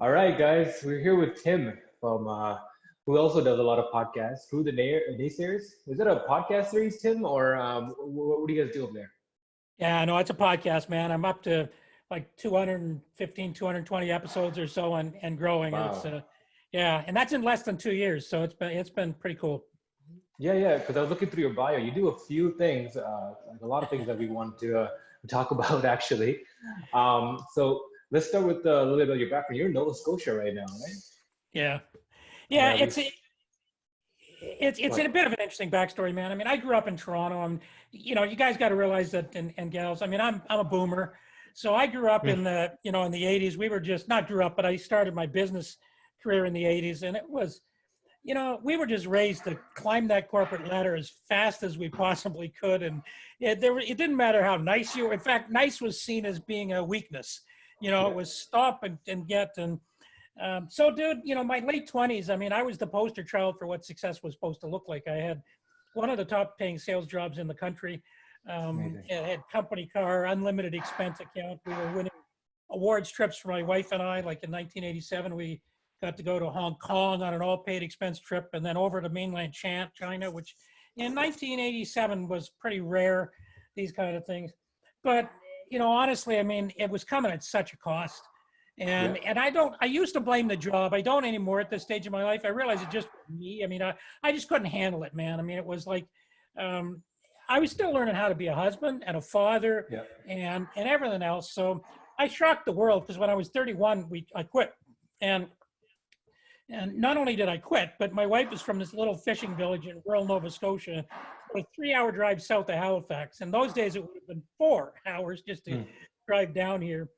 All right, guys, we're here with Tim from who also does a lot of podcasts. Who the Naysayers? Is it a podcast series, Tim, or what do you guys do up there? Yeah, no, it's a podcast, man. I'm up to like 215, 220 episodes or so and growing. It's Wow. yeah, and that's in less than 2 years. So it's been pretty cool. Yeah. Because I was looking through your bio. You do a few things, like a lot of things that we want to talk about, actually. So let's start with a little bit of your background. You're in Nova Scotia right now, right? Yeah. Yeah, Yeah. it's in a bit of an interesting backstory, man. I mean, I grew up in Toronto, and you guys got to realize that, and gals. I mean, I'm a boomer, so I grew up in the in the '80s. We were just not grew up, but I started my business career in the '80s, and it was we were just raised to climb that corporate ladder as fast as we possibly could, and it didn't matter how nice you were. In fact, nice was seen as being a weakness. Yeah. It was stop and get and so, dude, my late 20s, I mean, I was the poster child for what success was supposed to look like. I had one of the top paying sales jobs in the country. Amazing. I had company car, unlimited expense account. We were winning awards trips for my wife and I. Like in 1987, we got to go to Hong Kong on an all paid expense trip and then over to mainland China, which in 1987 was pretty rare, these kind of things. But, honestly, I mean, it was coming at such a cost. Yeah. And I used to blame the job. I don't anymore at this stage of my life. I realize it just was me. I mean, I just couldn't handle it, man. I mean, it was like, um, I was still learning how to be a husband and a father Yeah. and everything else. So I shocked the world because when I was 31, I quit. And and not only did I quit, but my wife was from this little fishing village in rural Nova Scotia, a 3-hour drive south of Halifax. In those days, it would have been 4 hours just to Hmm. drive down here.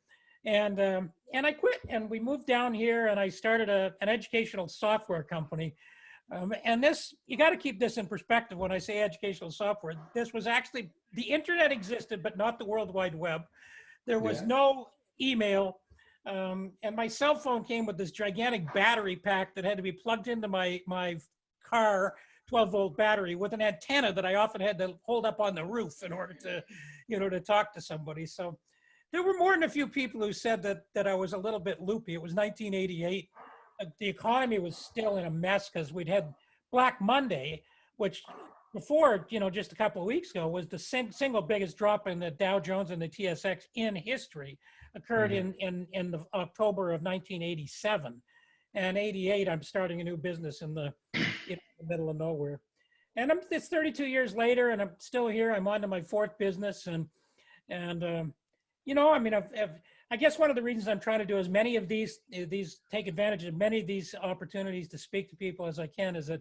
And I quit, and we moved down here, and I started an educational software company. And this, you got to keep this in perspective when I say educational software. This was actually, the internet existed, but not the World Wide Web. There was Yeah. no email. And my cell phone came with this gigantic battery pack that had to be plugged into my car 12-volt battery with an antenna that I often had to hold up on the roof in order to talk to somebody. So there were more than a few people who said that I was a little bit loopy. It was 1988. The economy was still in a mess because we'd had Black Monday, which before, just a couple of weeks ago, was the single biggest drop in the Dow Jones and the TSX in history, occurred Hmm. in the October of 1987. And 88, I'm starting a new business in the middle of nowhere. And it's 32 years later, and I'm still here. I'm on to my fourth business, and I mean, I guess one of the reasons I'm trying to do as many of these take advantage of many of these opportunities to speak to people as I can is that,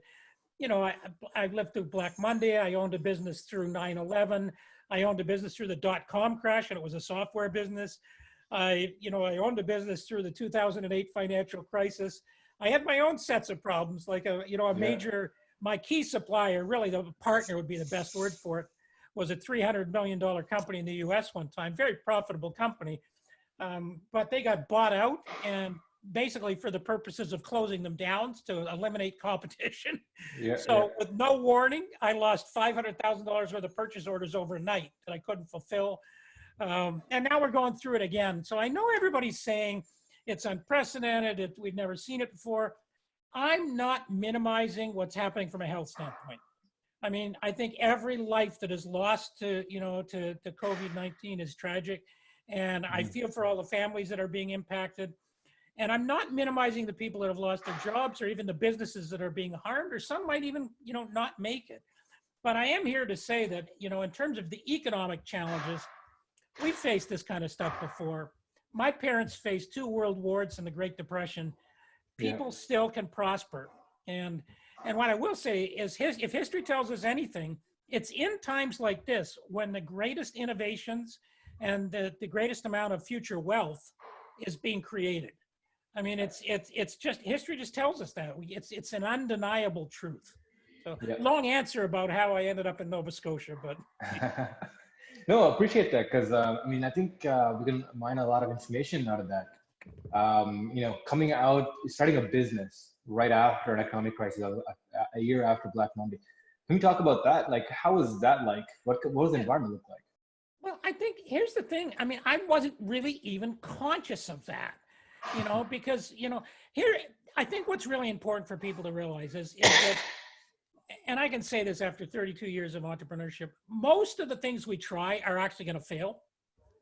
I lived through Black Monday. I owned a business through 9/11. I owned a business through the dot-com crash, and it was a software business. I owned a business through the 2008 financial crisis. I had my own sets of problems, like Yeah. my key supplier, really the partner would be the best word for it, was a $300 million company in the US one time, very profitable company. But they got bought out, and basically for the purposes of closing them down to eliminate competition. Yeah. Yeah. So with no warning, I lost $500,000 worth of purchase orders overnight that I couldn't fulfill. And now we're going through it again. So I know everybody's saying it's unprecedented, we've never seen it before. I'm not minimizing what's happening from a health standpoint. I mean, I think every life that is lost to COVID-19 is tragic. And I Mhm. feel for all the families that are being impacted. And I'm not minimizing the people that have lost their jobs or even the businesses that are being harmed, or some might even, not make it. But I am here to say that, in terms of the economic challenges, we've faced this kind of stuff before. My parents faced 2 world wars and the Great Depression. Yeah. People still can prosper. And and what I will say is, if history tells us anything, it's in times like this when the greatest innovations and the greatest amount of future wealth is being created. I mean, it's just history just tells us that. It's an undeniable truth. So Yeah. long answer about how I ended up in Nova Scotia, but No, I appreciate that because I mean I think we can mine a lot of information out of that. Coming out, starting a business right after an economic crisis, a year after Black Monday. Can we talk about that? Like, how was that like? What was the yeah. environment look like? Well, I think here's the thing. I mean, I wasn't really even conscious of that. because, here, I think what's really important for people to realize is that, and I can say this after 32 years of entrepreneurship, most of the things we try are actually going to fail.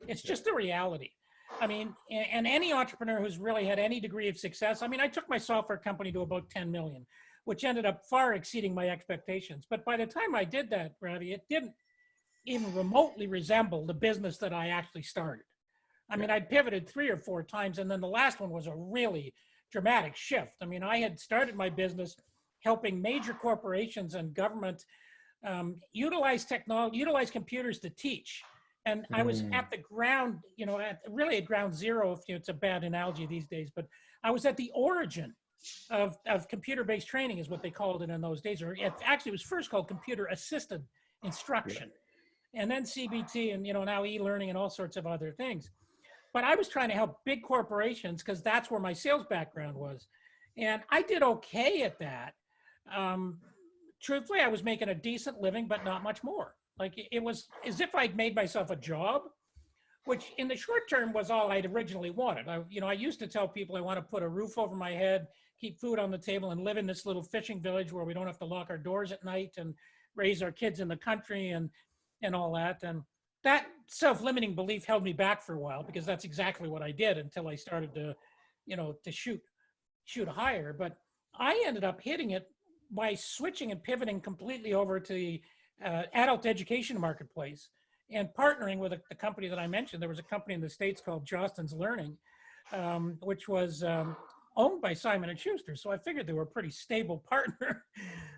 It's just the reality. I mean, and any entrepreneur who's really had any degree of success, I mean, I took my software company to about 10 million, which ended up far exceeding my expectations. But by the time I did that, Ravi, it didn't even remotely resemble the business that I actually started. I mean, I pivoted 3 or 4 times, and then the last one was a really dramatic shift. I mean, I had started my business helping major corporations and government utilize technology, utilize computers to teach. And I was at the ground, really at ground zero, if it's a bad analogy these days, but I was at the origin of computer-based training is what they called it in those days. Or actually, it was first called computer-assisted instruction. And then CBT and, now e-learning and all sorts of other things. But I was trying to help big corporations because that's where my sales background was. And I did okay at that. Truthfully, I was making a decent living, but not much more. Like it was as if I'd made myself a job, which in the short term was all I'd originally wanted. I used to tell people I want to put a roof over my head, keep food on the table, and live in this little fishing village where we don't have to lock our doors at night and raise our kids in the country and all that. And that self-limiting belief held me back for a while because that's exactly what I did until I started to, to shoot higher. But I ended up hitting it by switching and pivoting completely over to the adult education marketplace and partnering with the company that I mentioned. There was a company in the States called Jostens Learning, which was owned by Simon & Schuster. So I figured they were a pretty stable partner.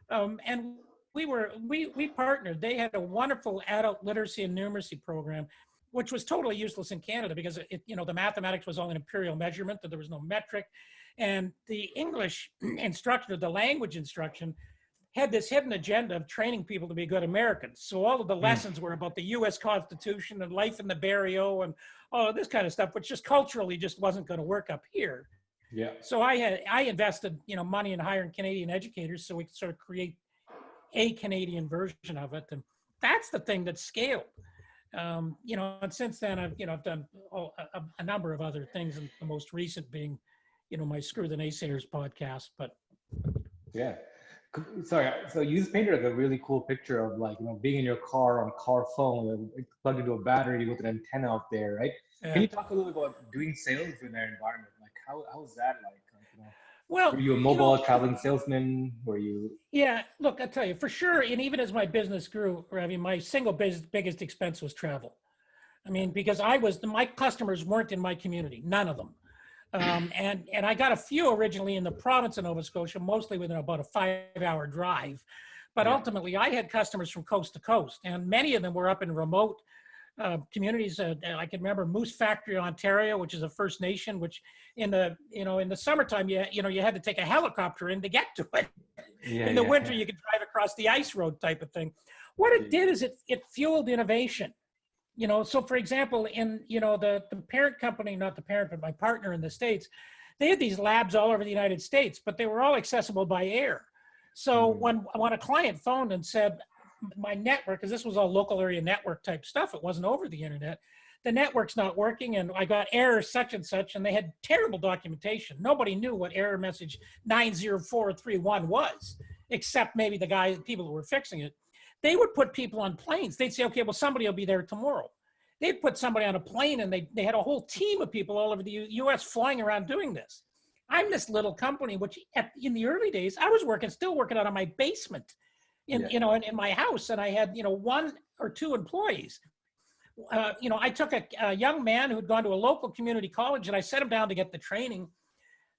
And we partnered. They had a wonderful adult literacy and numeracy program, which was totally useless in Canada because the mathematics was all an imperial measurement, that there was no metric. And the English instruction, or the language instruction, had this hidden agenda of training people to be good Americans. So all of the lessons were about the U.S. Constitution and life in the barrio and all this kind of stuff, which just culturally just wasn't going to work up here. Yeah. So I invested money in hiring Canadian educators so we could sort of create a Canadian version of it, and that's the thing that scaled. And since then I've done a number of other things, and the most recent being my Screw the Naysayers podcast. But yeah, sorry. So you just painted like a really cool picture of being in your car on a car phone, plugged into a battery with an antenna out there, right? Yeah. Can you talk a little bit about doing sales in that environment? Like how was that like? Well, were you a mobile traveling salesman? Were you? Yeah, look, I tell you for sure. And even as my business grew, Ravi, my single biggest expense was travel. I mean, because my customers weren't in my community, none of them. And I got a few originally in the province of Nova Scotia, mostly within about a 5-hour drive. But ultimately, I had customers from coast to coast, and many of them were up in remote communities. I can remember Moose Factory, Ontario, which is a First Nation, which in the summertime, you had to take a helicopter in to get to it. In the winter, you could drive across the ice road type of thing. What it did is it fueled innovation. So for example, in, the parent company, not the parent, but my partner in the States, they had these labs all over the United States, but they were all accessible by air. So when a client phoned and said, my network, because this was all local area network type stuff, it wasn't over the internet, the network's not working and I got error such and such, and they had terrible documentation. Nobody knew what error message 90431 was, except maybe people who were fixing it. They would put people on planes. They'd say, okay, well, somebody will be there tomorrow. They'd put somebody on a plane, and they had a whole team of people all over the U.S. flying around doing this. I'm this little company, which in the early days, I was still working out of my basement in my house, and I had, 1 or 2 employees. I took a young man who had gone to a local community college, and I set him down to get the training.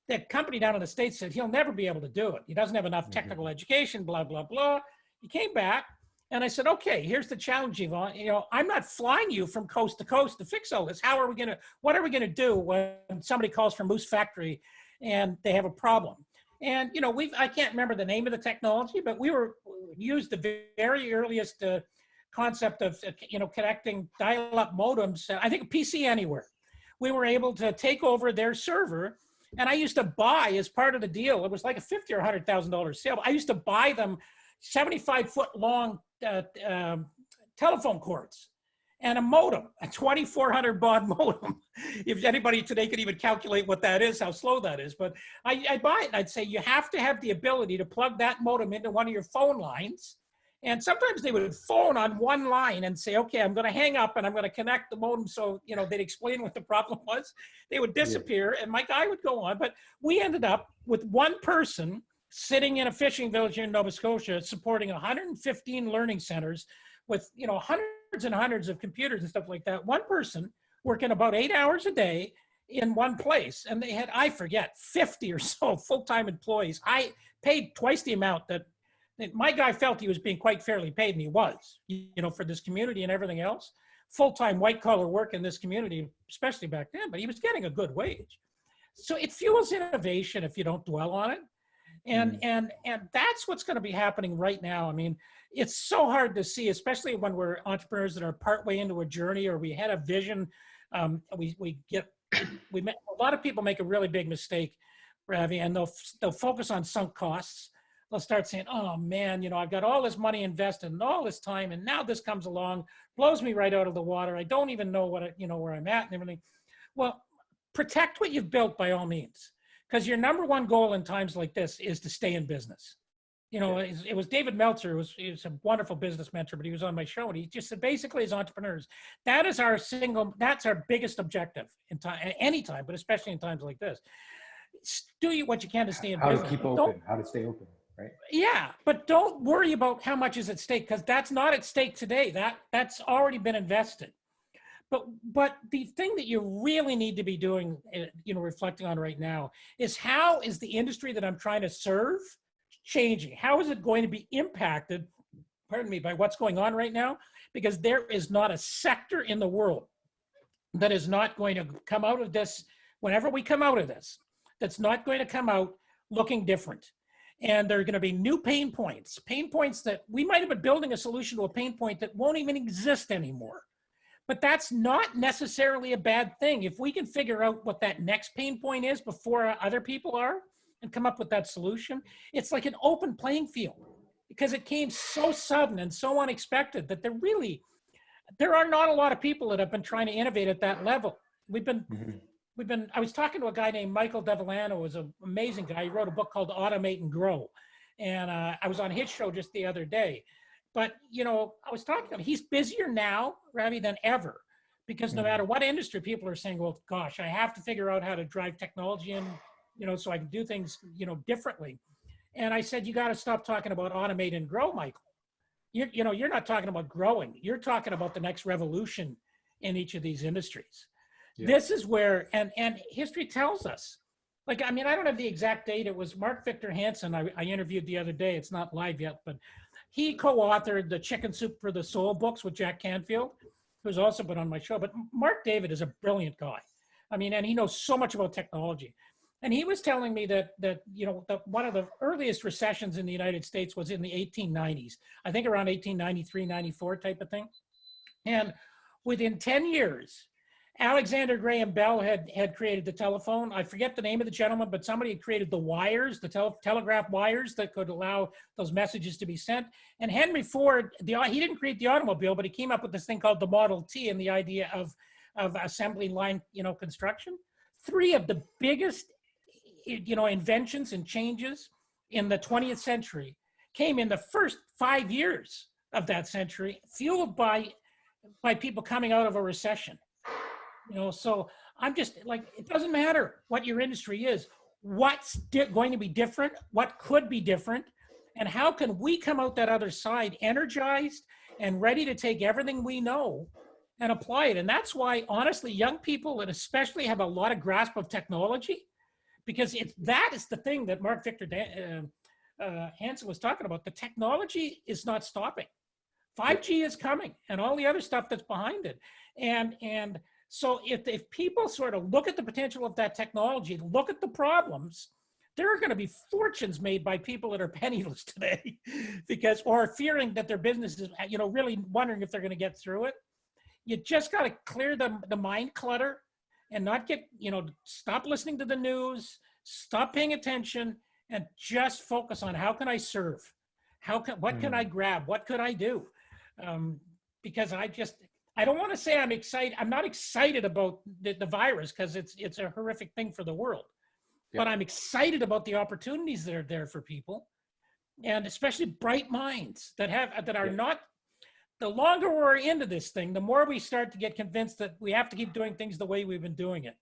The company down in the States said, he'll never be able to do it. He doesn't have enough technical education, blah, blah, blah. He came back. And I said, okay, here's the challenge, Yvonne. I'm not flying you from coast to coast to fix all this. What are we going to do when somebody calls from Moose Factory and they have a problem? And, I can't remember the name of the technology, but we used the very earliest concept of, connecting dial-up modems, I think a PC Anywhere. We were able to take over their server. And I used to buy, as part of the deal, it was like a $50,000 or $100,000 sale. I used to buy them 75-foot long telephone cords and a modem, a 2400 baud modem. If anybody today could even calculate what that is, how slow that is. But I'd buy it. I'd say you have to have the ability to plug that modem into one of your phone lines. And sometimes they would phone on one line and say, okay, I'm going to hang up and I'm going to connect the modem. So, you know, they'd explain what the problem was. They would disappear and my guy would go on. But we ended up with one person sitting in a fishing village here in Nova Scotia, supporting 115 learning centers with, you know, hundreds and hundreds of computers and stuff like that. One person working about 8 hours a day in one place. And they had, I forget, 50 or so full-time employees. I paid twice the amount that my guy felt he was being quite fairly paid, and he was, you know, for this community and everything else. Full-time white-collar work in this community, especially back then, but he was getting a good wage. So it fuels innovation if you don't dwell on it. And that's what's going to be happening right now. I mean, it's so hard to see, especially when we're entrepreneurs that are partway into a journey or we had a vision. A lot of people make a really big mistake, Ravi, and they'll focus on sunk costs. They'll start saying, oh man, you know, I've got all this money invested and all this time, and now this comes along, blows me right out of the water. I don't even know where I'm at and everything. Well, protect what you've built by all means, because your number one goal in times like this is to stay in business. You know, it was David Meltzer, he was a wonderful business mentor, but he was on my show, and he just said, basically, as entrepreneurs, that's our biggest objective in time, any time, but especially in times like this. Do what you can to stay in business. How to keep open, how to stay open. Right. Yeah, but don't worry about how much is at stake, because that's not at stake today. That's already been invested. But the thing that you really need to be doing, you know, reflecting on right now is how is the industry that I'm trying to serve changing? How is it going to be impacted, pardon me, by what's going on right now? Because there is not a sector in the world that is not going to come out of this, whenever we come out of this, that's not going to come out looking different. And there are going to be new pain points that we might have been building a solution to a pain point that won't even exist anymore. But that's not necessarily a bad thing. If we can figure out what that next pain point is before other people are and come up with that solution, it's like an open playing field, because it came so sudden and so unexpected that there are not a lot of people that have been trying to innovate at that level. I was talking to a guy named Michael Devellano, who was an amazing guy. He wrote a book called Automate and Grow. And I was on his show just the other day. But, you know, I was talking to him. He's busier now, Ravi, than ever. Because no matter what industry, people are saying, well, gosh, I have to figure out how to drive technology in, you know, so I can do things, you know, differently. And I said, you got to stop talking about automate and grow, Michael. You're not talking about growing. You're talking about the next revolution in each of these industries. Yeah. This is where, and history tells us, like, I mean, I don't have the exact date. It was Mark Victor Hansen I interviewed the other day. It's not live yet, but he co-authored the Chicken Soup for the Soul books with Jack Canfield, who's also been on my show. But Mark David is a brilliant guy. I mean, and he knows so much about technology. And he was telling me that you know, one of the earliest recessions in the United States was in the 1890s. I think around 1893, 94 type of thing. And within 10 years, Alexander Graham Bell had created the telephone. I forget the name of the gentleman, but somebody had created the wires, the telegraph wires that could allow those messages to be sent. And Henry Ford, he didn't create the automobile, but he came up with this thing called the Model T and the idea of assembly line, you know, construction. Three of the biggest, you know, inventions and changes in the 20th century came in the first 5 years of that century, fueled by people coming out of a recession. You know, so I'm just like, it doesn't matter what your industry is, what's going to be different, what could be different, and how can we come out that other side energized and ready to take everything we know and apply it. And that's why, honestly, young people, and especially, have a lot of grasp of technology, because that is the thing that Mark Victor Hansen was talking about. The technology is not stopping. 5G is coming, and all the other stuff that's behind it. And so if people sort of look at the potential of that technology, look at the problems, there are going to be fortunes made by people that are penniless today, or fearing that their business is, you know, really wondering if they're going to get through it. You just got to clear the mind clutter and not get, you know, stop listening to the news, stop paying attention, and just focus on how can I serve? What can I grab? What could I do? Because I don't want to say I'm excited. I'm not excited about the virus because it's a horrific thing for the world. Yeah. But I'm excited about the opportunities that are there for people, and especially bright minds that are not. The longer we're into this thing, the more we start to get convinced that we have to keep doing things the way we've been doing it.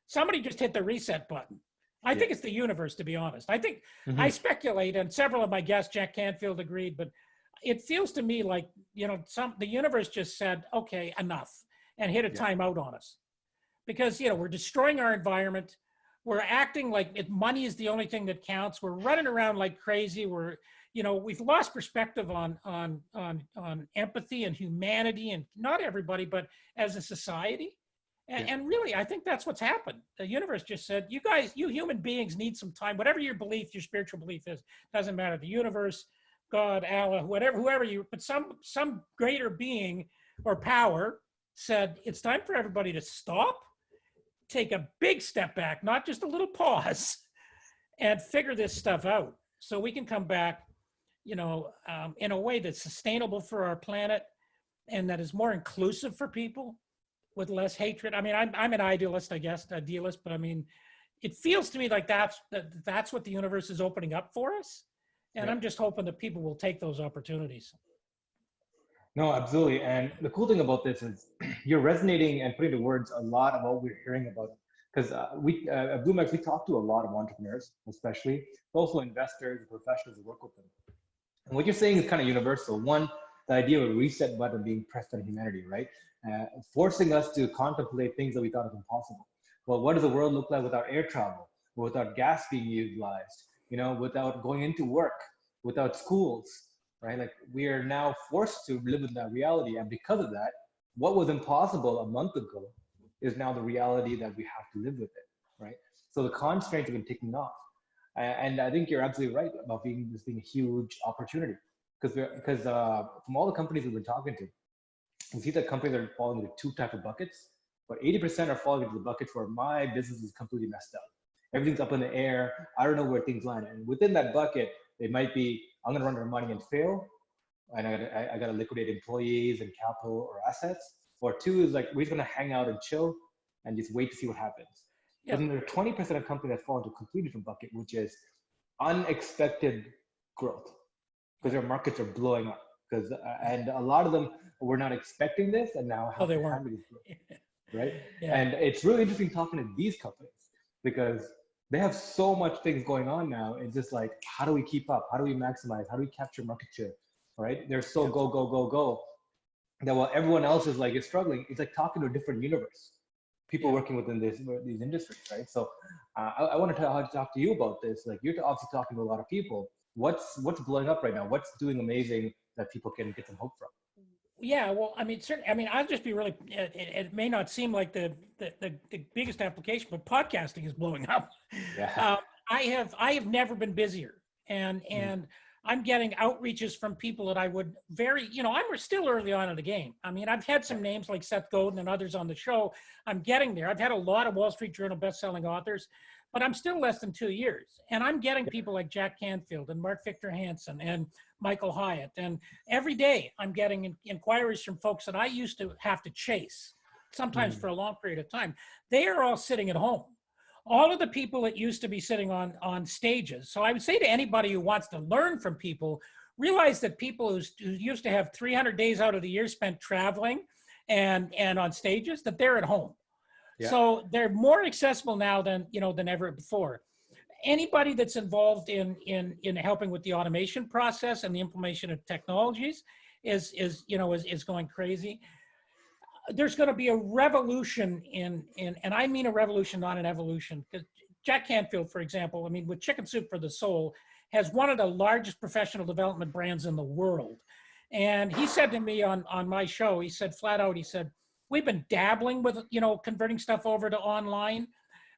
Somebody just hit the reset button. I think it's the universe, to be honest. I think I speculate, and several of my guests, Jack Canfield, agreed, but it feels to me like, the universe just said, okay, enough, and hit a timeout on us. Because, we're destroying our environment. We're acting like money is the only thing that counts. We're running around like crazy. We've lost perspective on empathy and humanity, and not everybody, but as a society. And really, I think that's what's happened. The universe just said, you guys, you human beings need some time. Whatever your belief, your spiritual belief is, doesn't matter. The universe, God, Allah, whoever but some greater being or power said, it's time for everybody to stop, take a big step back, not just a little pause, and figure this stuff out so we can come back, in a way that's sustainable for our planet and that is more inclusive for people with less hatred. I mean, I'm an idealist, I guess, but I mean, it feels to me like that's what the universe is opening up for us. And I'm just hoping that people will take those opportunities. No, absolutely. And the cool thing about this is you're resonating and putting to words a lot of what we're hearing about. Because we at BloomX, we talk to a lot of entrepreneurs, especially, but also investors and professionals who work with them. And what you're saying is kind of universal. One, the idea of a reset button being pressed on humanity, right? Forcing us to contemplate things that we thought was impossible. Well, what does the world look like without air travel, without gas being utilized, without going into work, without schools, right? Like, we are now forced to live in that reality. And because of that, what was impossible a month ago is now the reality that we have to live with it, right? So the constraints have been taken off. And I think you're absolutely right about this being a huge opportunity. Because from all the companies we've been talking to, we see that companies are falling into two types of buckets, but 80% are falling into the buckets where my business is completely messed up. Everything's up in the air. I don't know where things land. And within that bucket, it might be, I'm gonna run out of money and fail, and I gotta liquidate employees and capital or assets. Or two is like, we're just gonna hang out and chill and just wait to see what happens. But then there are 20% of companies that fall into a completely different bucket, which is unexpected growth, because their markets are blowing up. And a lot of them were not expecting this, and now they weren't. Right? And it's really interesting talking to these companies because they have so much things going on now. It's just like, how do we keep up? How do we maximize? How do we capture market share? Right? They're so go, that while everyone else is struggling, it's like talking to a different universe. People working within these industries, right? So I want to talk to you about this. Like, you're obviously talking to a lot of people. What's blowing up right now? What's doing amazing that people can get some hope from? Yeah, well, I mean, certainly. I mean, I'll just be really. It may not seem like the biggest application, but podcasting is blowing up. Yeah. I have never been busier, and I'm getting outreaches from people that I would we're still early on in the game. I mean, I've had some names like Seth Godin and others on the show. I'm getting there. I've had a lot of Wall Street Journal best-selling authors, but I'm still less than 2 years. And I'm getting people like Jack Canfield and Mark Victor Hansen and Michael Hyatt. And every day I'm getting inquiries from folks that I used to have to chase, sometimes for a long period of time. They are all sitting at home. All of the people that used to be sitting on stages. So I would say to anybody who wants to learn from people, realize that people who used to have 300 days out of the year spent traveling and on stages, that they're at home. Yeah. So they're more accessible now than ever before. Anybody that's involved in helping with the automation process and the implementation of technologies is going crazy. There's going to be a revolution and I mean a revolution, not an evolution. Because Jack Canfield, for example, I mean, with Chicken Soup for the Soul, has one of the largest professional development brands in the world. And he said to me on my show, he said flat out, he said, we've been dabbling with, converting stuff over to online.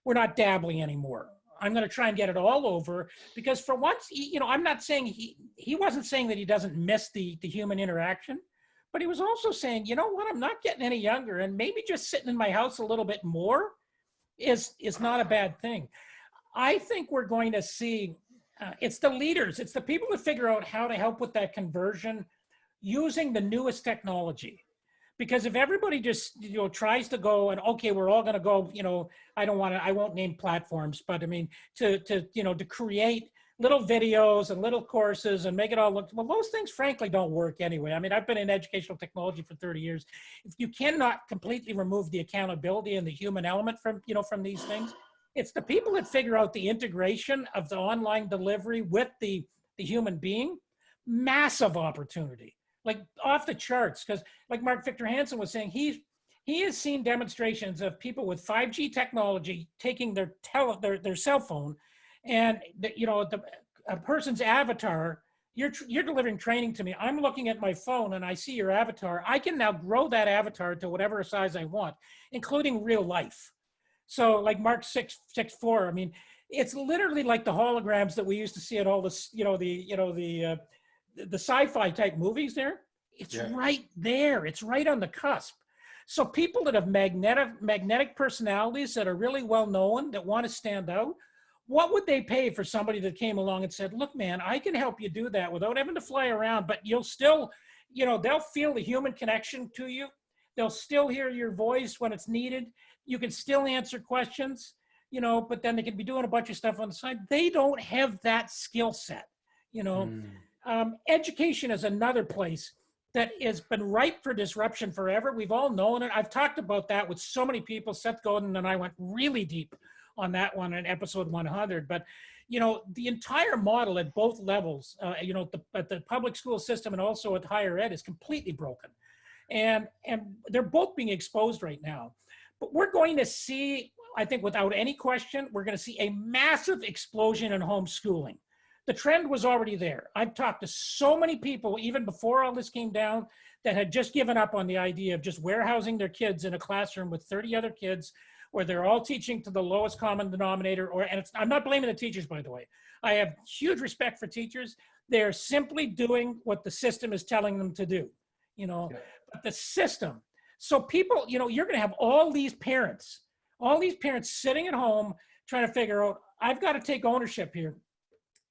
We're not dabbling anymore. I'm going to try and get it all over, because for once, I'm not saying he wasn't saying that he doesn't miss the human interaction, but he was also saying, you know what, I'm not getting any younger, and maybe just sitting in my house a little bit more is not a bad thing. I think we're going to see, it's the leaders, it's the people that figure out how to help with that conversion using the newest technology. Because if everybody just, tries to go and, okay, we're all going to go, I won't name platforms, but I mean, to create little videos and little courses and make it all look, well, those things frankly don't work anyway. I mean, I've been in educational technology for 30 years. If you cannot completely remove the accountability and the human element from these things, it's the people that figure out the integration of the online delivery with the human being, massive opportunity. Like off the charts, because like Mark Victor Hansen was saying, he has seen demonstrations of people with 5G technology taking their cell phone, and a person's avatar. You're delivering training to me. I'm looking at my phone and I see your avatar. I can now grow that avatar to whatever size I want, including real life. So like Mark 6.4. I mean, it's literally like the holograms that we used to see at all this, the sci-fi type movies there. It's right there. It's right on the cusp. So people that have magnetic personalities that are really well known, that want to stand out, what would they pay for somebody that came along and said, look, man, I can help you do that without having to fly around, but you'll still, they'll feel the human connection to you. They'll still hear your voice when it's needed. You can still answer questions, but then they could be doing a bunch of stuff on the side. They don't have that skill set, Education is another place that has been ripe for disruption forever. We've all known it. I've talked about that with so many people. Seth Godin and I went really deep on that one in episode 100. But, the entire model at both levels, at the public school system and also at higher ed is completely broken. And they're both being exposed right now. But we're going to see, I think without any question, we're going to see a massive explosion in homeschooling. The trend was already there. I've talked to so many people, even before all this came down, that had just given up on the idea of just warehousing their kids in a classroom with 30 other kids, where they're all teaching to the lowest common denominator. I'm not blaming the teachers, by the way. I have huge respect for teachers. They're simply doing what the system is telling them to do, but the system. So people, you're going to have all these parents sitting at home trying to figure out, I've got to take ownership here,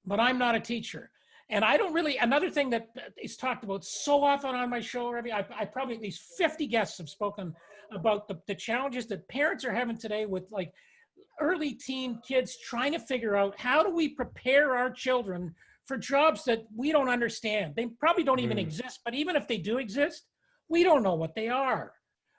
but I'm not a teacher. And I don't really, another thing that is talked about so often on my show, I probably at least 50 guests have spoken about the challenges that parents are having today with like early teen kids trying to figure out, how do we prepare our children for jobs that we don't understand? They probably don't even exist, but even if they do exist, we don't know what they are.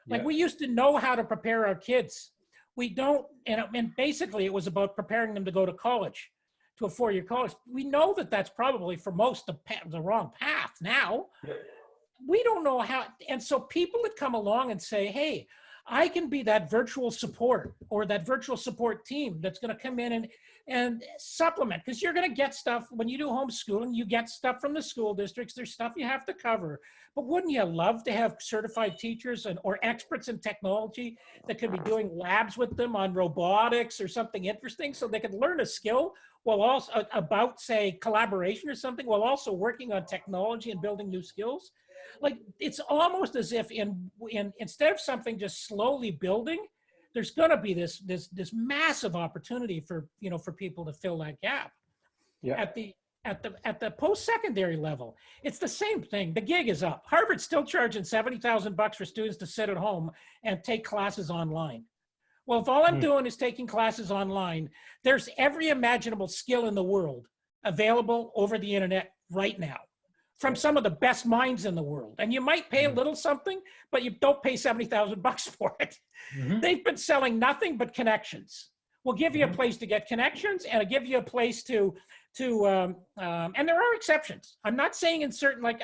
Like we used to know how to prepare our kids. We don't, and basically it was about preparing them to go to college, to a 4-year college. We know that that's probably for most the wrong path now. We don't know how. And so people that come along and say, hey, I can be that virtual support or that virtual support team that's going to come in and supplement, because you're going to get stuff when you do homeschooling. You get stuff from the school districts. There's stuff you have to cover. But wouldn't you love to have certified teachers or experts in technology that could be doing labs with them on robotics or something interesting, so they could learn a skill while also about, say, collaboration or something, while also working on technology and building new skills? Like, it's almost as if instead of something just slowly building, there's going to be this massive opportunity for people to fill that gap. At the post-secondary level, it's the same thing. The gig is up. Harvard's still charging $70,000 for students to sit at home and take classes online. Well, if all I'm doing is taking classes online, there's every imaginable skill in the world available over the internet right now from some of the best minds in the world. And you might pay a little something, but you don't pay $70,000 for it. They've been selling nothing but connections. We'll give you a place to get connections, and I'll give you a place to and there are exceptions. I'm not saying in certain, like,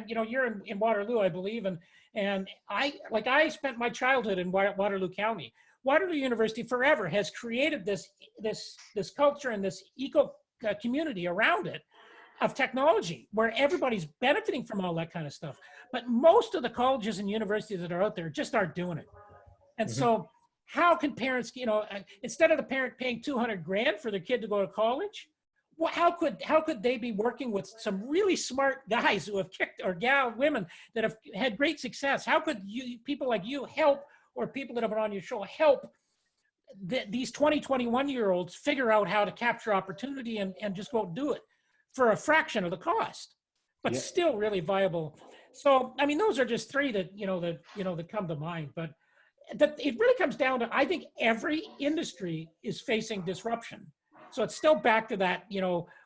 you're in Waterloo, I believe, and I spent my childhood in Waterloo County. Waterloo University forever has created this culture and this eco community around it of technology, where everybody's benefiting from all that kind of stuff. But most of the colleges and universities that are out there just aren't doing it. And so how can parents, instead of the parent paying $200,000 for their kid to go to college, well, how could they be working with some really smart guys who have kicked, or women that have had great success? How could people like you help, or people that have been on your show help these 21-year-olds figure out how to capture opportunity and just go do it for a fraction of the cost, but still really viable? So, I mean, those are just three that, that come to mind, but that it really comes down to, I think every industry is facing disruption. So it's still back to that,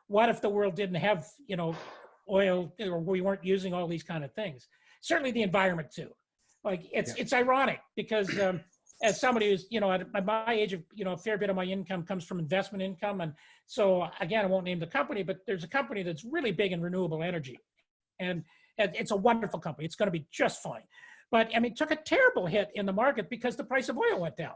what if the world didn't have, oil, or we weren't using all these kind of things? Certainly the environment too. Like it's ironic because as somebody who's, at my age of, a fair bit of my income comes from investment income. And so again, I won't name the company, but there's a company that's really big in renewable energy. And it's a wonderful company. It's going to be just fine. But I mean, it took a terrible hit in the market because the price of oil went down.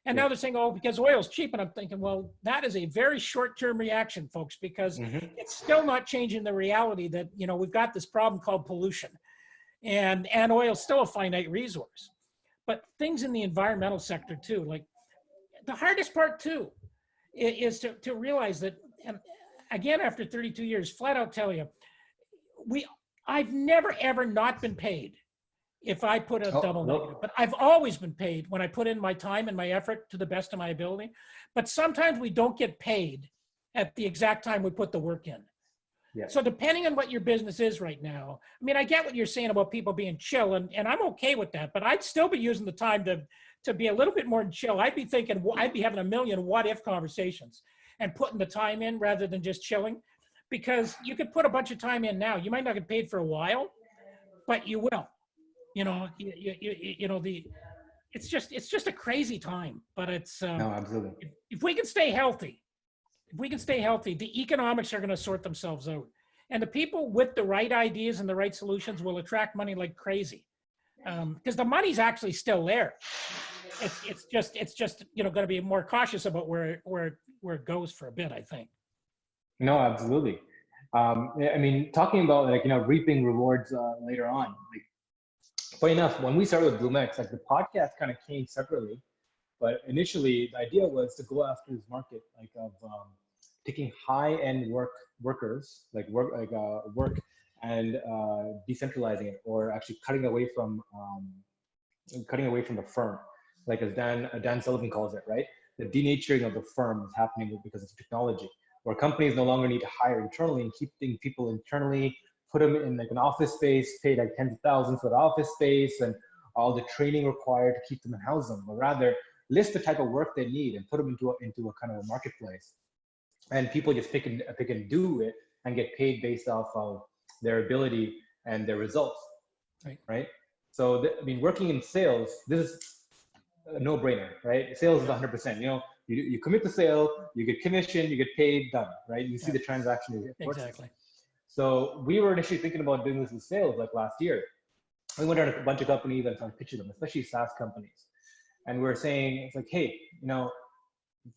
And now they're saying, oh, because oil's cheap. And I'm thinking, well, that is a very short-term reaction, folks, because it's still not changing the reality that, we've got this problem called pollution. And oil's still a finite resource. But things in the environmental sector too, like the hardest part too, is to realize that, and again, after 32 years, flat out tell you, I've never, ever not been paid if I put a double negative, but I've always been paid when I put in my time and my effort to the best of my ability. But sometimes we don't get paid at the exact time we put the work in. Yeah. So depending on what your business is right now, I mean, I get what you're saying about people being chill, and I'm okay with that, but I'd still be using the time to be a little bit more chill. I'd be thinking, I'd be having a million what if conversations and putting the time in rather than just chilling, because you could put a bunch of time in now. You might not get paid for a while, but you will. It's just a crazy time, but it's no, absolutely. If we can stay healthy, the economics are going to sort themselves out, and the people with the right ideas and the right solutions will attract money like crazy, because the money's actually still there. It's just going to be more cautious about where it goes for a bit, I think. No, absolutely. I mean, talking about reaping rewards later on, like, funny enough, when we started with BloomX, like the podcast kind of came separately, but initially the idea was to go after this market of taking high-end workers, work and decentralizing it, or actually cutting away from the firm, like as Dan Sullivan calls it, right? The denaturing of the firm is happening because of technology, where companies no longer need to hire internally and keep people internally, put them in an office space, pay tens of thousands for the office space and all the training required to keep them and house them, but rather list the type of work they need and put them into a kind of a marketplace. And people just pick and do it and get paid based off of their ability and their results, right? So, I mean, working in sales, this is a no-brainer, right? Sales is 100%. You commit the sale, you get commission, you get paid, done, right? You see the transaction. Exactly. So we were initially thinking about doing this with sales last year. We went around a bunch of companies and started pitching them, especially SaaS companies. And we're saying, it's like, hey,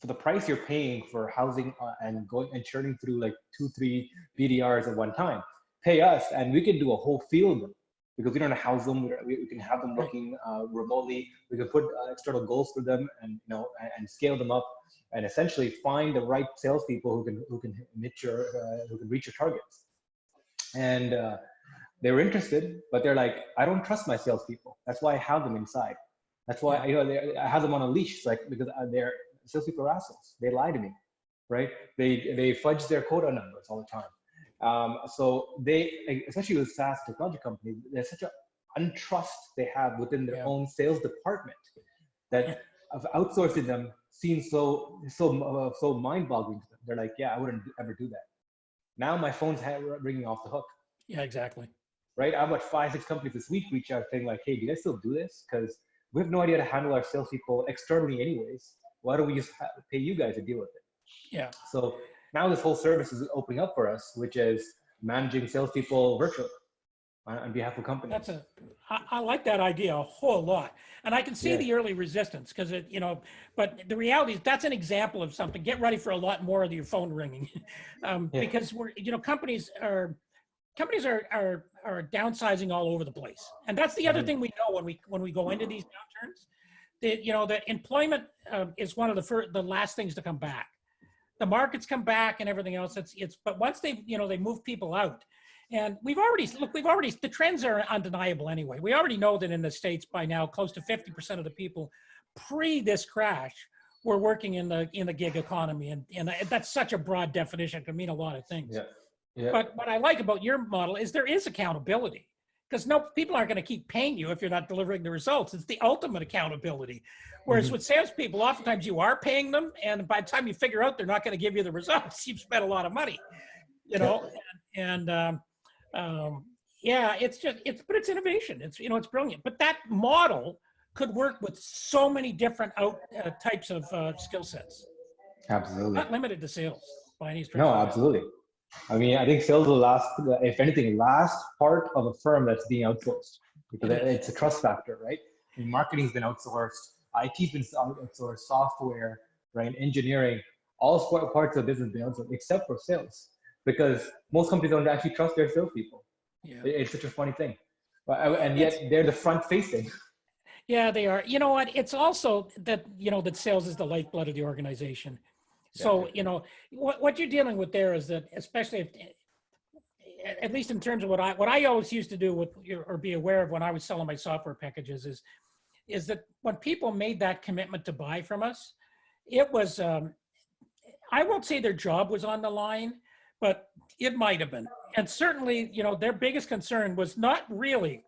for the price you're paying for housing and going and churning through 2-3 BDRs at one time, pay us and we can do a whole field, because we don't house them. We can have them working remotely. We can put external goals for them and scale them up, and essentially find the right salespeople who can reach your targets. And they were interested, but they're like, I don't trust my salespeople. That's why I have them inside. That's why I have them on a leash, because their salespeople are assholes. They lie to me, right? They fudge their quota numbers all the time. So they, especially with SaaS technology companies, there's such an untrust they have within their own sales department that of outsourcing them seems so mind-boggling to them. They're like, yeah, I wouldn't ever do that. Now my phone's ringing off the hook. Yeah, exactly. Right? I've got 5-6 companies this week reach out saying like, hey, do you guys still do this? Because we have no idea how to handle our salespeople externally anyways. Why don't we just pay you guys to deal with it? Yeah. So now this whole service is opening up for us, which is managing salespeople virtually on behalf of companies. I like that idea a whole lot. And I can see the early resistance because but the reality is that's an example of something. Get ready for a lot more of your phone ringing because companies are downsizing all over the place. And that's the other thing we know when we go into these downturns, that employment is one of the last things to come back. The markets come back and everything else. But once they move people out, and the trends are undeniable anyway. We already know that in the States by now, close to 50% of the people pre this crash were working in the gig economy. And that's such a broad definition. It can mean a lot of things. Yeah. Yeah. But what I like about your model is there is accountability. because no, people aren't going to keep paying you if you're not delivering the results. It's the ultimate accountability. Whereas with salespeople, oftentimes you are paying them, and by the time you figure out they're not going to give you the results, you've spent a lot of money, you know. And yeah, but it's innovation. It's it's brilliant. But that model could work with so many different types of skill sets. Absolutely. Not limited to sales by any stretch. No, absolutely. I mean, I think sales will last, if anything, last part of a firm that's being outsourced, because it's a trust factor, right? I mean, marketing's been outsourced, IT's been outsourced, software, right? Engineering, all parts of the business have been outsourced, except for sales, because most companies don't actually trust their salespeople. Yeah. It's such a funny thing. And yet they're the front facing. Yeah, they are. You know what? It's also that, that sales is the lifeblood of the organization. So, what you're dealing with there is that, especially if, at least in terms of what I always used to do or be aware of when I was selling my software packages is that when people made that commitment to buy from us, it was, I won't say their job was on the line, but it might have been. And certainly, their biggest concern was not really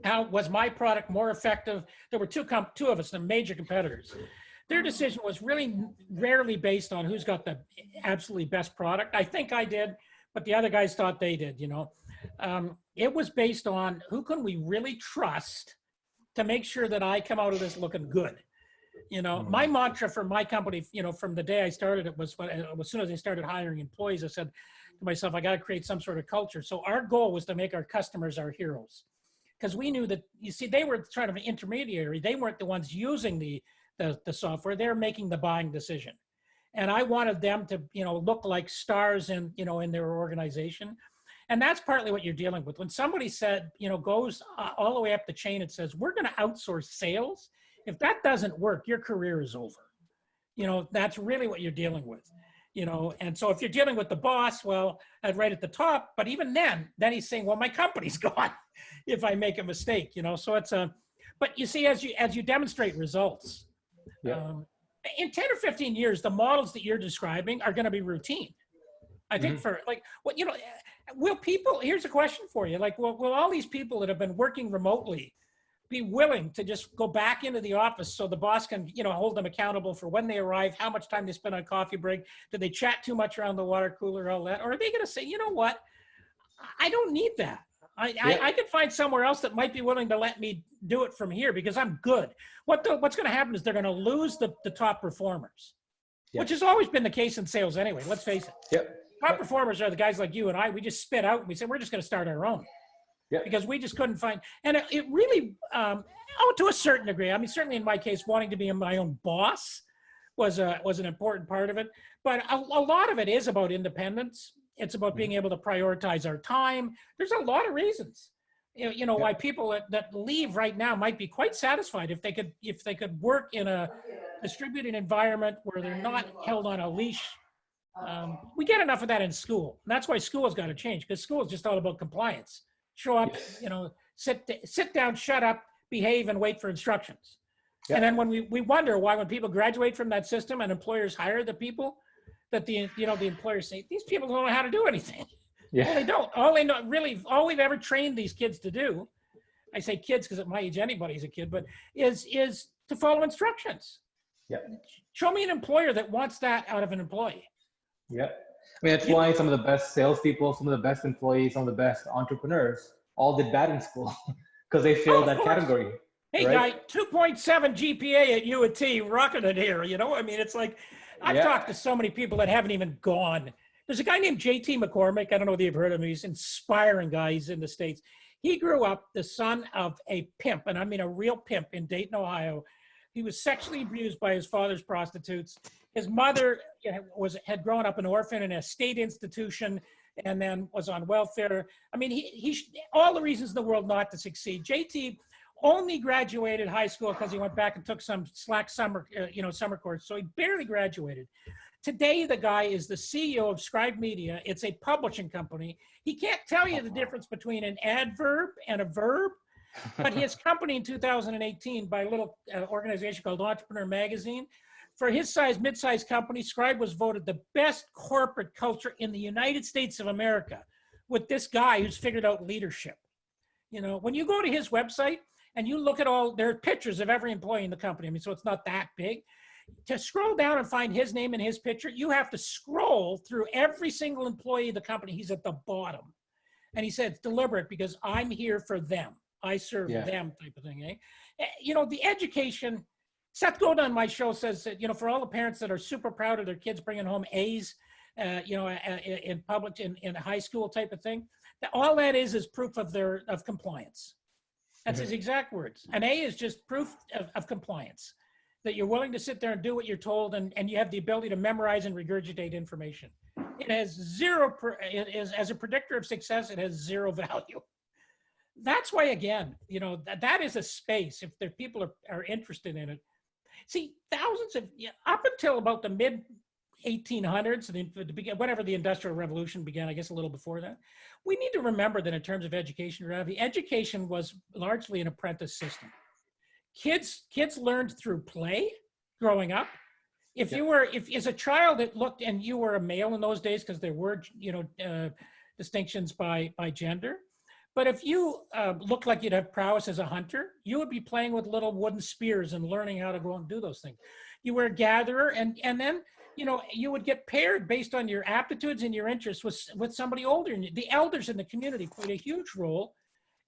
how was my product more effective. There were two of us, the major competitors. Their decision was really rarely based on who's got the absolutely best product. I think I did, but the other guys thought they did, It was based on who can we really trust to make sure that I come out of this looking good. My mantra for my company, from the day I started it was as soon as I started hiring employees, I said to myself, I got to create some sort of culture. So our goal was to make our customers our heroes, because we knew that, they were trying to be an intermediary. They weren't the ones using the software. They're making the buying decision. And I wanted them to, look like stars in their organization. And that's partly what you're dealing with. When somebody said, goes all the way up the chain, it says, we're going to outsource sales. If that doesn't work, your career is over. That's really what you're dealing with, And so if you're dealing with the boss, well, right at the top, but even then he's saying, well, my company's gone if I make a mistake, So it's but you see, as you demonstrate results, in 10 or 15 years, the models that you're describing are going to be routine. I think will people, here's a question for you. Will all these people that have been working remotely be willing to just go back into the office so the boss can, hold them accountable for when they arrive, how much time they spend on coffee break? Did they chat too much around the water cooler, all that? Or are they going to say, you know what? I don't need that. I could find somewhere else that might be willing to let me do it from here because I'm good. What's going to happen is they're going to lose the top performers, which has always been the case in sales anyway. Let's face it. Top performers are the guys like you and I. We just spit out and we said, we're just going to start our own because we just couldn't find. And it really, to a certain degree, I mean, certainly in my case, wanting to be my own boss was an important part of it. But a lot of it is about independence. It's about being able to prioritize our time. There's a lot of reasons, why people that leave right now might be quite satisfied if they could work in a distributed environment where they're not held on a leash. We get enough of that in school. And that's why school's got to change, because school is just all about compliance. Show up, sit down, shut up, behave, and wait for instructions. And then when we wonder why when people graduate from that system and employers hire the people, that the employers say, these people don't know how to do anything. Well, they don't. All we've ever trained these kids to do, I say kids because at my age anybody's a kid, but is to follow instructions. Show me an employer that wants that out of an employee. I mean, that's why some of the best salespeople, some of the best employees, some of the best entrepreneurs all did bad in school because they failed that category. Hey, right? Guy, 2.7 GPA at U of T, rocking it here. I mean, it's like, I've talked to so many people that haven't even gone. There's a guy named JT McCormick. I don't know if you've heard of him. He's an inspiring guy. He's in the States. He grew up the son of a pimp, and I mean a real pimp in Dayton, Ohio. He was sexually abused by his father's prostitutes. His mother had grown up an orphan in a state institution and then was on welfare. I mean, he all the reasons in the world not to succeed. JT only graduated high school because he went back and took some slack summer course. So he barely graduated. Today, the guy is the CEO of Scribe Media. It's a publishing company. He can't tell you the difference between an adverb and a verb, but his company in 2018 by a little organization called Entrepreneur Magazine, for his mid-sized company, Scribe was voted the best corporate culture in the United States of America with this guy who's figured out leadership. You know, when you go to his website and you look at all, there are pictures of every employee in the company. I mean, so it's not that big. To scroll down and find his name and his picture, you have to scroll through every single employee of the company. He's at the bottom. And he said, it's deliberate because I'm here for them. I serve them type of thing. You know, the education, Seth Godin on my show says that, you know, for all the parents that are super proud of their kids bringing home A's, you know, in public, in high school type of thing, all that is proof of compliance. That's his exact words. An A is just proof of compliance, that you're willing to sit there and do what you're told, and you have the ability to memorize and regurgitate information. It has zero, as a predictor of success, it has zero value. That's why, again, you know, that is a space, if there people are interested in it. See, thousands of, up until about the mid 1800s, whenever the Industrial Revolution began, I guess a little before that, we need to remember that in terms of education, Ravi, education was largely an apprentice system. Kids learned through play growing up. If you were, if as a child it looked, and you were a male in those days, because there were, you know, distinctions by gender. But if you looked like you'd have prowess as a hunter, you would be playing with little wooden spears and learning how to go and do those things. You were a gatherer, and then, you know, you would get paired based on your aptitudes and your interests with somebody older. And the elders in the community played a huge role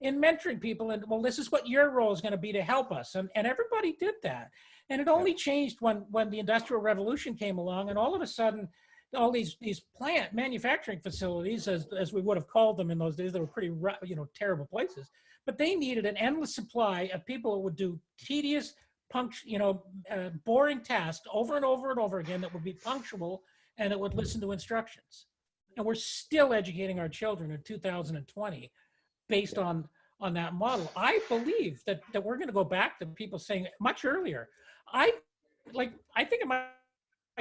in mentoring people. And, well, this is what your role is going to be to help us. And everybody did that. And it only changed when the Industrial Revolution came along, and all of a sudden, all these plant manufacturing facilities, as we would have called them in those days, they were pretty, you know, terrible places, but they needed an endless supply of people who would do tedious, boring tasks over and over and over again, that would be punctual and that would listen to instructions. And we're still educating our children in 2020 based on that model. I believe that we're going to go back to people saying much earlier. I think of my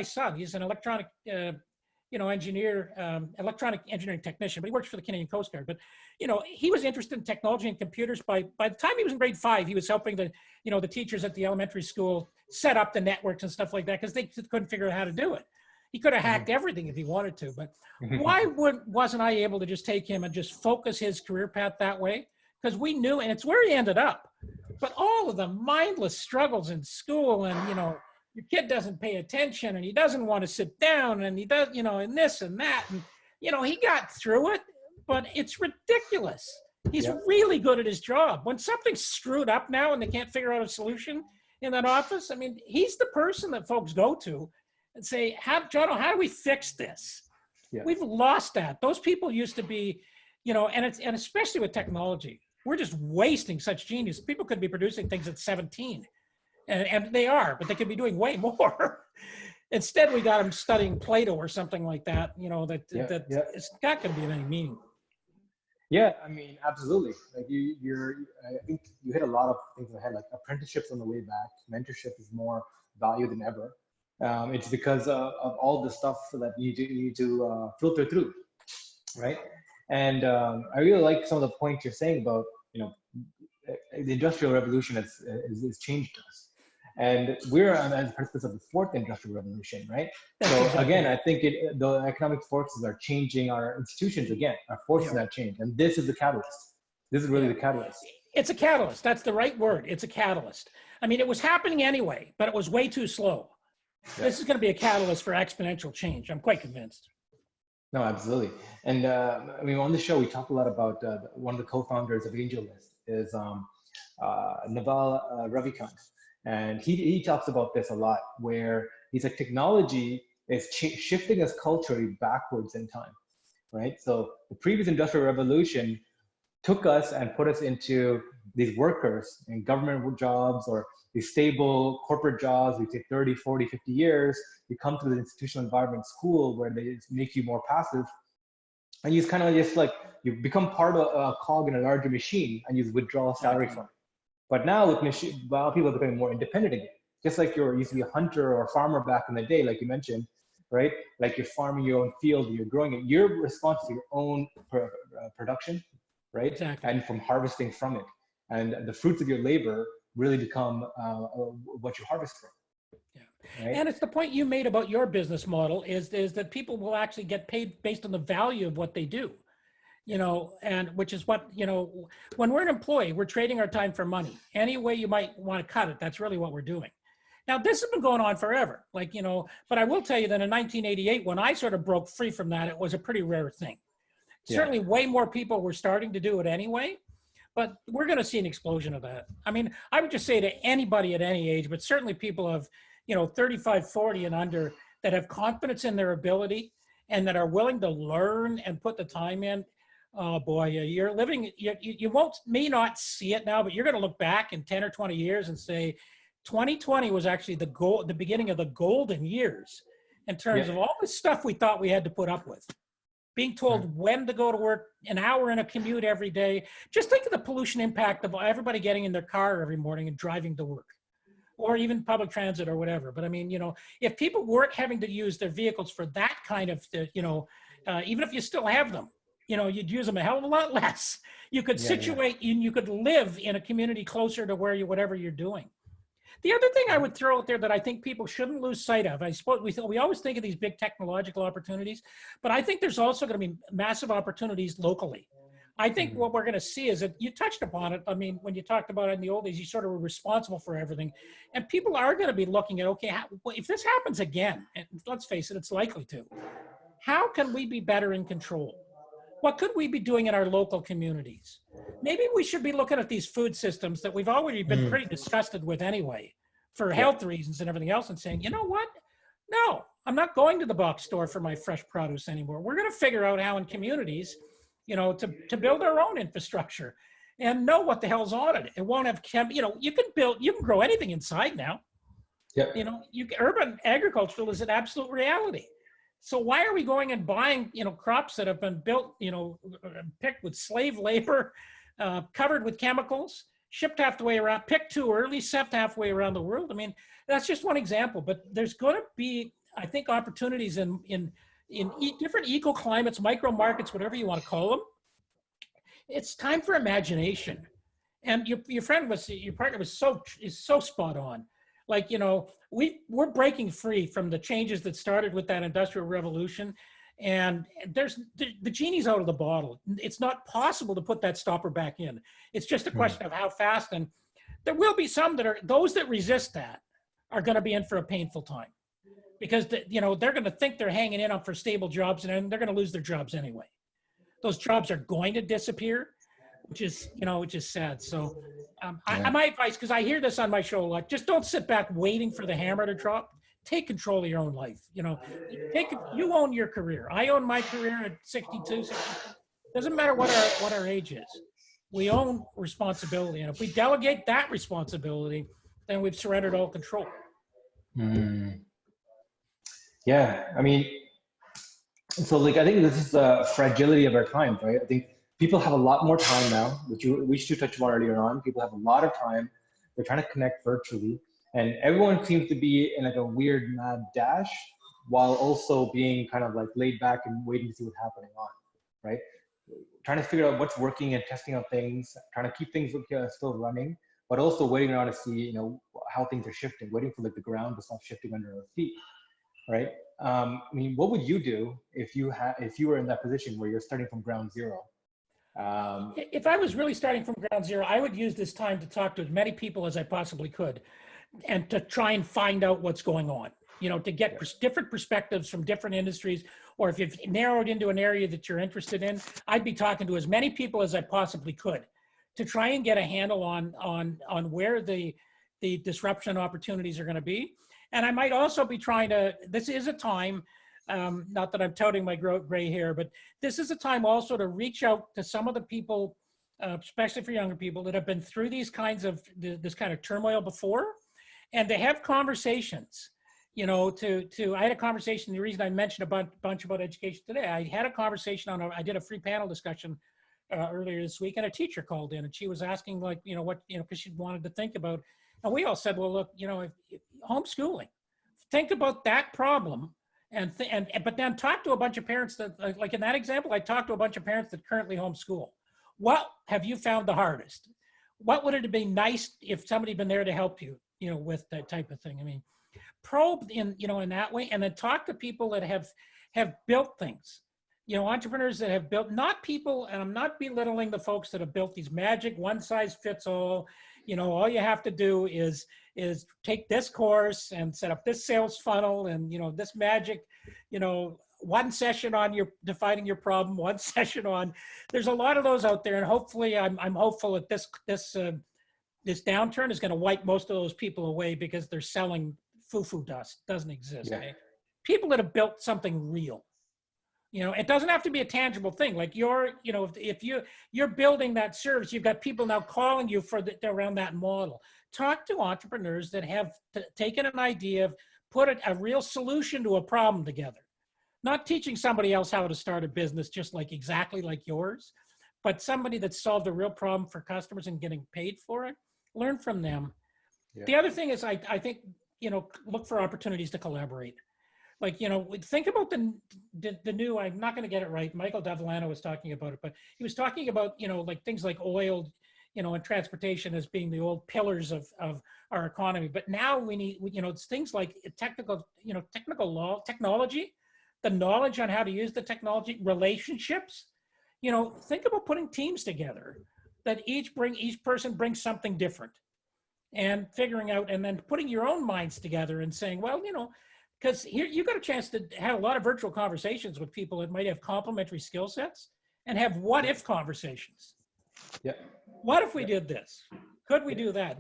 son. He's an electronic, engineer, electronic engineering technician, but he works for the Canadian Coast Guard. But, you know, he was interested in technology and computers. By the time he was in grade 5, he was helping the teachers at the elementary school set up the networks and stuff like that, because they couldn't figure out how to do it. He could have hacked everything if he wanted to, but why wasn't I able to just take him and just focus his career path that way? Because we knew, and it's where he ended up. But all of the mindless struggles in school, and, you know, your kid doesn't pay attention, and he doesn't want to sit down, and he does, you know, and this and that. And, you know, he got through it, but it's ridiculous. He's really good at his job. When something's screwed up now and they can't figure out a solution in that office, I mean, he's the person that folks go to and say, Jono, how do we fix this? We've lost that. Those people used to be, you know, and especially with technology, we're just wasting such genius. People could be producing things at 17. And they are, but they could be doing way more. Instead, we got them studying Plato or something like that, you know, it's not going to be of any meaning. Yeah, I mean, absolutely. Like I think you hit a lot of things on the head, like apprenticeships on the way back. Mentorship is more valued than ever. It's because of all the stuff that you need to filter through, right? And I really like some of the points you're saying about, you know, the Industrial Revolution has changed us. And we're on the precipice of the 4th Industrial Revolution, right? So again, I think the economic forces are changing our institutions again. Our forces have changed, and this is the catalyst. This is really the catalyst. It's a catalyst. That's the right word. It's a catalyst. I mean, it was happening anyway, but it was way too slow. This is going to be a catalyst for exponential change. I'm quite convinced. No, absolutely. And I mean, on the show, we talk a lot about one of the co-founders of AngelList is Naval Ravikant. And he talks about this a lot, where he's like, technology is shifting us culturally backwards in time, right? So the previous Industrial Revolution took us and put us into these workers in government jobs or these stable corporate jobs. We take 30, 40, 50 years. You come to the institutional environment, school, where they make you more passive. And you kind of just like, you become part of a cog in a larger machine, and you withdraw salary from it. But now with machine, well, people are becoming more independent again. Just like you used to be a hunter or a farmer back in the day, like you mentioned, right? Like you're farming your own field, you're growing it. You're responsible for your own production, right? Exactly. And from harvesting from it. And the fruits of your labor really become what you harvest from. Yeah. Right? And it's the point you made about your business model is that people will actually get paid based on the value of what they do. and which is what, when we're an employee, we're trading our time for money. Any way you might want to cut it, that's really what we're doing. Now, this has been going on forever, but I will tell you that in 1988, when I sort of broke free from that, it was a pretty rare thing. Yeah. Certainly way more people were starting to do it anyway, but we're going to see an explosion of that. I mean, I would just say to anybody at any age, but certainly people of, 35, 40 and under that have confidence in their ability and that are willing to learn and put the time in. Oh boy, you're living, you may not see it now, but you're going to look back in 10 or 20 years and say, 2020 was actually the beginning of the golden years in terms of all the stuff we thought we had to put up with. Being told when to go to work, an hour in a commute every day. Just think of the pollution impact of everybody getting in their car every morning and driving to work, or even public transit or whatever. But I mean, if people weren't having to use their vehicles for that kind of, even if you still have them, you'd use them a hell of a lot less. You could you could live in a community closer to whatever you're doing. The other thing I would throw out there that I think people shouldn't lose sight of, I suppose we always think of these big technological opportunities, but I think there's also going to be massive opportunities locally. I think what we're going to see is that you touched upon it. I mean, when you talked about it in the old days, you sort of were responsible for everything. And people are going to be looking at, okay, if this happens again, and let's face it, it's likely to, how can we be better in control? What could we be doing in our local communities? Maybe we should be looking at these food systems that we've already been pretty disgusted with anyway, for health reasons and everything else, and saying, you know what? No, I'm not going to the box store for my fresh produce anymore. We're going to figure out how in communities, to build our own infrastructure and know what the hell's on it. It won't have you can grow anything inside now. Yep. Urban agricultural is an absolute reality. So why are we going and buying, crops that have been built, picked with slave labor, covered with chemicals, shipped halfway around, picked too early, shipped halfway around the world? I mean, that's just one example, but there's going to be, I think, opportunities in different eco-climates, micro markets, whatever you want to call them. It's time for imagination. And your partner is so spot on. We're breaking free from the changes that started with that industrial revolution, and the genie's out of the bottle. It's not possible to put that stopper back in. It's just a question of how fast, and there will be some those that resist that are going to be in for a painful time, because they're going to think they're hanging in on for stable jobs, and they're going to lose their jobs anyway. Those jobs are going to disappear, which is sad. So my advice, because I hear this on my show a lot, just don't sit back waiting for the hammer to drop. Take control of your own life. You own your career. I own my career at 62, 63. Doesn't matter what our age is. We own responsibility. And if we delegate that responsibility, then we've surrendered all control. Yeah, I mean, so I think this is the fragility of our time, right? I think people have a lot more time now, which you touched on earlier on. People have a lot of time. They're trying to connect virtually, and everyone seems to be in a weird mad dash, while also being kind of laid back and waiting to see what's happening on, right? Trying to figure out what's working and testing out things, trying to keep things still running, but also waiting around to see, how things are shifting, waiting for the ground to stop shifting under our feet, right? I mean, what would you do if you were in that position where you're starting from ground zero? If I was really starting from ground zero, I would use this time to talk to as many people as I possibly could, and to try and find out what's going on, to get different perspectives from different industries, or if you've narrowed into an area that you're interested in, I'd be talking to as many people as I possibly could to try and get a handle on where the disruption opportunities are going to be. And I might also be this is a time, not that I'm touting my gray hair, but this is a time also to reach out to some of the people, especially for younger people, that have been through this kind of turmoil before, and to have conversations. I had a conversation. The reason I mentioned a bunch about education today, I had a conversation I did a free panel discussion earlier this week, and a teacher called in, and she was asking because she wanted to think about, and we all said, well, look, homeschooling, think about that problem. But then talk to a bunch of parents that, like in that example, I talked to a bunch of parents that currently homeschool. What have you found the hardest? What would it have been nice if somebody had been there to help you, with that type of thing? I mean, probe in that way, and then talk to people that have built things, entrepreneurs that have built, not people, and I'm not belittling the folks that have built these magic one size fits all, all you have to do is take this course and set up this sales funnel and, this magic, one session on your defining your problem, one session on, there's a lot of those out there. And hopefully I'm hopeful that this downturn is going to wipe most of those people away because they're selling foo-foo dust. Doesn't exist. Yeah. Okay? People that have built something real. It doesn't have to be a tangible thing. Like if you're building that service, you've got people now calling you around that model. Talk to entrepreneurs that have taken an idea, put a real solution to a problem together. Not teaching somebody else how to start a business just exactly like yours, but somebody that solved a real problem for customers and getting paid for it. Learn from them. Yeah. The other thing is I think, look for opportunities to collaborate. Think about the new, I'm not going to get it right. Michael Davellano was talking about it, but he was talking about, things like oil, and transportation as being the old pillars of our economy. But now we need, it's things like technical law, technology, the knowledge on how to use the technology, relationships. Think about putting teams together that each person brings something different and figuring out, and then putting your own minds together and saying, well, because here you got a chance to have a lot of virtual conversations with people that might have complementary skill sets and have what if conversations. Yeah. What if we did this? Could we do that?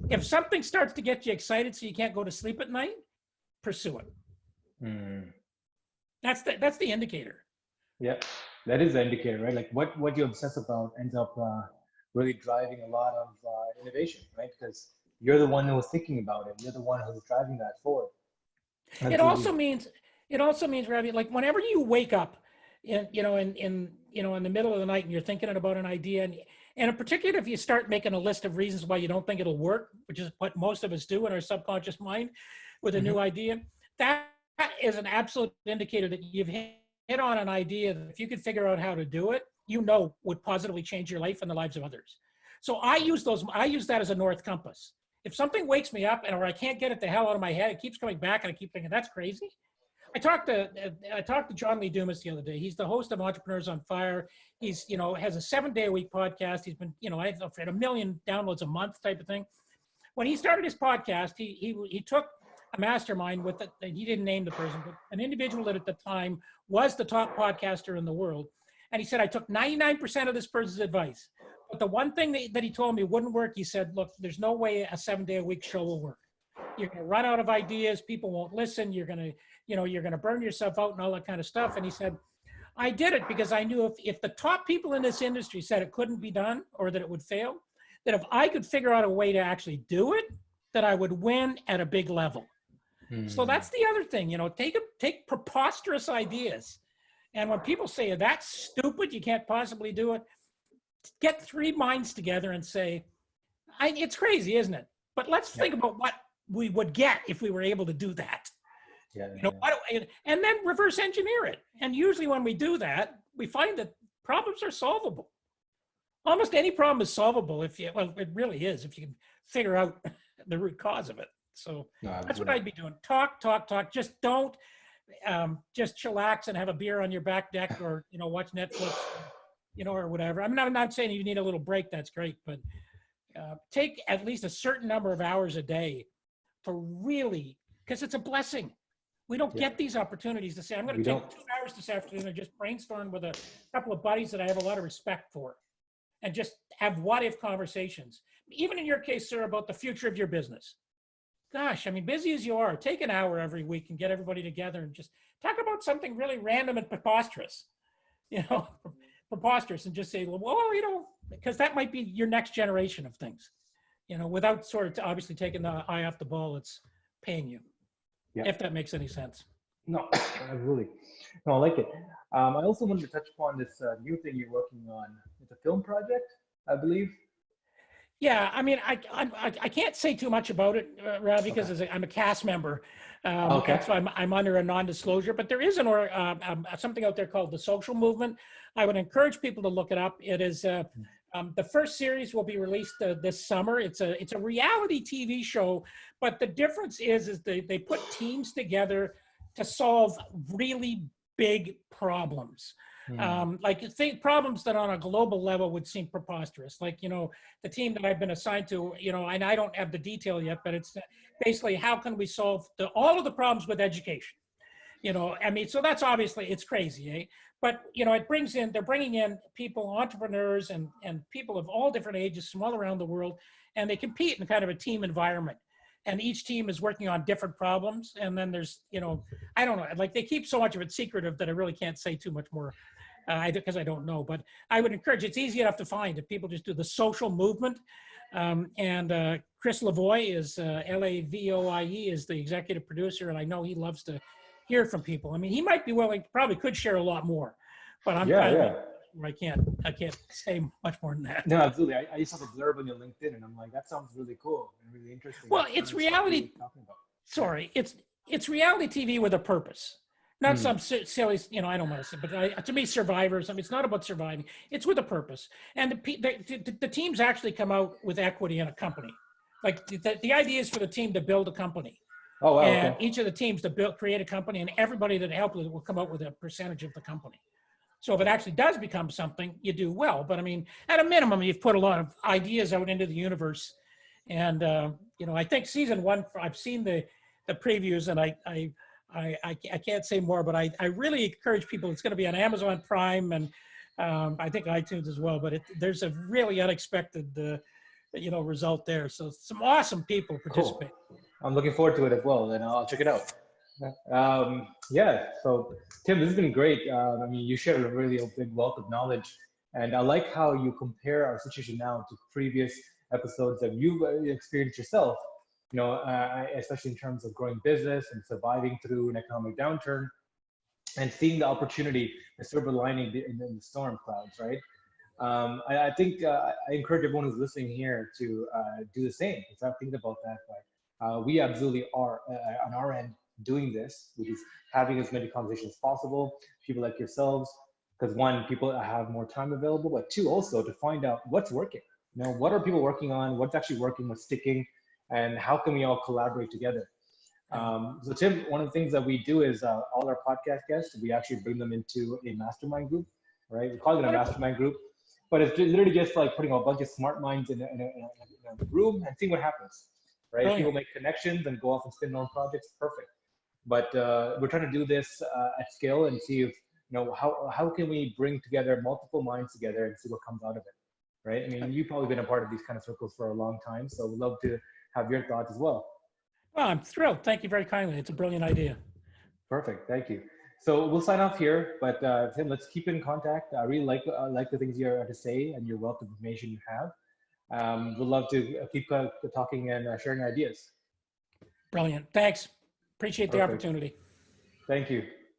If something starts to get you excited so you can't go to sleep at night, pursue it. Mm. That's the indicator. Yeah, that is the indicator, right? Like what you obsess about ends up really driving a lot of innovation, right? Because you're the one who was thinking about it. You're the one who's driving that forward. It also means, Ravi, like whenever you wake up in the middle of the night and you're thinking about an idea, and in particular, if you start making a list of reasons why you don't think it'll work, which is what most of us do in our subconscious mind with a new idea, that is an absolute indicator that you've hit on an idea that if you could figure out how to do it, would positively change your life and the lives of others. So I use that as a north compass. If something wakes me up or I can't get it the hell out of my head, it keeps coming back and I keep thinking, that's crazy. I talked to John Lee Dumas the other day. He's the host of Entrepreneurs on Fire. He's, has a 7-day-a-week podcast. He's been, I've had 1 million downloads a month type of thing. When he started his podcast, he took a mastermind with it, and he didn't name the person, but an individual that at the time was the top podcaster in the world. And he said, I took 99% of this person's advice. But the one thing that he told me wouldn't work, he said, look, there's no way a 7-day-a-week show will work. You're going to run out of ideas. People won't listen. You're going to burn yourself out and all that kind of stuff. And he said, I did it because I knew if the top people in this industry said it couldn't be done or that it would fail, that if I could figure out a way to actually do it, that I would win at a big level. So that's the other thing, take preposterous ideas. And when people say, that's stupid, you can't possibly do it, get 3 minds together and say, it's crazy, isn't it? But let's think about what we would get if we were able to do that. Yeah, and then reverse engineer it. And usually when we do that, we find that problems are solvable. Almost any problem is solvable it really is, if you can figure out the root cause of it. So that's what I'd be doing. Talk. Just don't just chillax and have a beer on your back deck or, watch Netflix, or whatever. I mean, I'm not saying you need a little break. That's great. But take at least a certain number of hours a day to really, because it's a blessing. We don't get these opportunities to say, I'm going to take 2 hours this afternoon and just brainstorm with a couple of buddies that I have a lot of respect for and just have what if conversations. Even in your case, sir, about the future of your business. Gosh, I mean, busy as you are, take an hour every week and get everybody together and just talk about something really random and preposterous, preposterous, and just say, well, because that might be your next generation of things, without sort of obviously taking the eye off the ball it's paying you, if that makes any sense. No, absolutely. No, I like it. I also wanted to touch upon this new thing you're working on. It's a film project, I believe. Yeah, I mean, I can't say too much about it, Rob, because I'm a cast member. So I'm under a non-disclosure, but there is something out there called The Social Movement. I would encourage people to look it up. It is the first series will be released this summer. It's a reality TV show, but the difference is they put teams together to solve really big problems. Like think problems that on a global level would seem preposterous. Like, you know, the team that I've been assigned to, you know, and I don't have the detail yet, but it's basically how can we solve all of the problems with education? You know, I mean, so that's obviously, it's crazy, eh? But, you know, they're bringing in people, entrepreneurs and people of all different ages from all around the world, and they compete in kind of a team environment. And each team is working on different problems. And then there's, you know, I don't know, like they keep so much of it secretive that I really can't say too much more because I don't know. But I would encourage, it's easy enough to find if people just do the social movement. Chris Lavoie is, Lavoie is the executive producer. And I know he loves to hear from people. I mean, he might be willing, probably could share a lot more, but I can't say much more than that. No, absolutely. I just saw the blurb on your LinkedIn, and I'm like, that sounds really cool and really interesting. Well, it's reality. Sorry, it's reality TV with a purpose, not some silly. You know, I don't want to say, but to me, Survivors. I mean, it's not about surviving. It's with a purpose, and the teams actually come out with equity in a company. Like the idea is for the team to build a company. Oh, wow. And okay. each of the teams to create a company, and everybody that helped with it will come up with a percentage of the company. So if it actually does become something, you do well. But I mean, at a minimum, you've put a lot of ideas out into the universe. And, you know, I think season one, I've seen the previews, and I can't say more, but I really encourage people. It's going to be on Amazon Prime and I think iTunes as well. But there's a really unexpected, you know, result there. So some awesome people participate. Cool. I'm looking forward to it as well, and I'll check it out. Yeah, so Tim, this has been great. I mean, you shared a really big wealth of knowledge, and I like how you compare our situation now to previous episodes that you've experienced yourself, you know, especially in terms of growing business and surviving through an economic downturn and seeing the opportunity, the silver lining in the storm clouds, right? I think I encourage everyone who's listening here to do the same. Start thinking about that. But we absolutely are on our end doing this, which is having as many conversations as possible, people like yourselves, because one, people have more time available, but two, also to find out what's working. You know, what are people working on, what's actually working, what's sticking, and how can we all collaborate together? So Tim, one of the things that we do is all our podcast guests, we actually bring them into a mastermind group, right? We call it a mastermind group, but it's literally just like putting a bunch of smart minds in a room and seeing what happens, right? If people make connections and go off and spin their own projects, perfect. But we're trying to do this at scale and see if, you know, how can we bring together multiple minds together and see what comes out of it, right? I mean, you've probably been a part of these kind of circles for a long time, so we'd love to have your thoughts as well. Well, I'm thrilled. Thank you very kindly. It's a brilliant idea. Perfect. Thank you. So we'll sign off here, but Tim, let's keep in contact. I really like the things you have to say and your wealth of information you have. We'd love to keep talking and sharing ideas. Brilliant. Thanks. Appreciate the opportunity. Thank you.